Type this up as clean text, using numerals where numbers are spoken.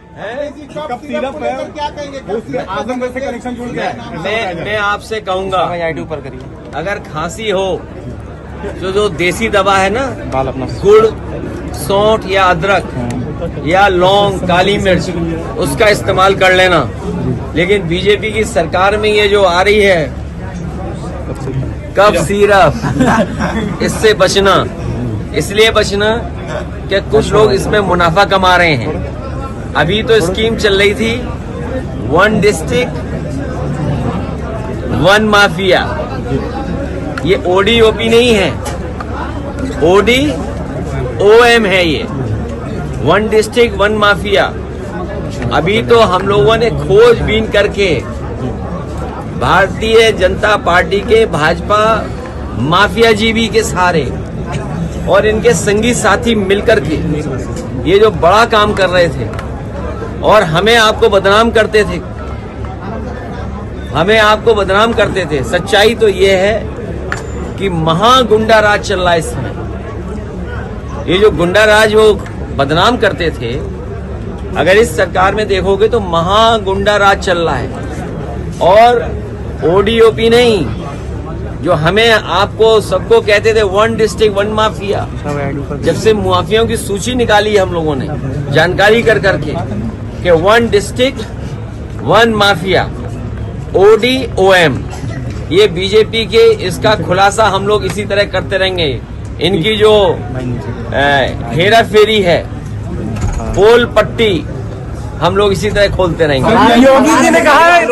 कब सीरप है क्या कहेंगे? आजमगढ़ से कनेक्शन जुड़ गया है। मैं आपसे कहूंगा ऊपर करिए। अगर खांसी हो तो जो देसी दवा है ना, बाल अपना गुड़, सौंठ या अदरक या लौंग, काली मिर्च, उसका इस्तेमाल कर लेना। लेकिन बीजेपी की सरकार में ये जो आ रही है कफ सिरप, इससे बचना। इसलिए बचना कि कुछ लोग इसमें मुनाफा कमा रहे हैं। अभी तो स्कीम चल रही थी 1 डिस्ट्रिक्ट 1 माफिया। ये ODOP नहीं है, ODOM है ये, 1 डिस्ट्रिक्ट 1 माफिया। अभी तो हम लोगों ने खोजबीन करके भारतीय जनता पार्टी के भाजपा माफिया जीवी के सहारे और इनके संगी साथी मिलकर के ये जो बड़ा काम कर रहे थे और हमें आपको बदनाम करते थे, सच्चाई तो ये है कि महागुंडा राज चल रहा है इस समय। ये जो गुंडा राज वो बदनाम करते थे, अगर इस सरकार में देखोगे तो महागुंडा राज चल रहा है। और ODOP नहीं, जो हमें आपको सबको कहते थे 1 डिस्ट्रिक्ट 1 माफिया, जब से माफियाओं की सूची निकाली हम लोगों ने जानकारी कर करके कि 1 डिस्ट्रिक्ट 1 माफिया, ODOM, ये बीजेपी के, इसका खुलासा हम लोग इसी तरह करते रहेंगे। इनकी जो हेरा फेरी है, पोल पट्टी, हम लोग इसी तरह खोलते रहेंगे। योगी जी ने कहा है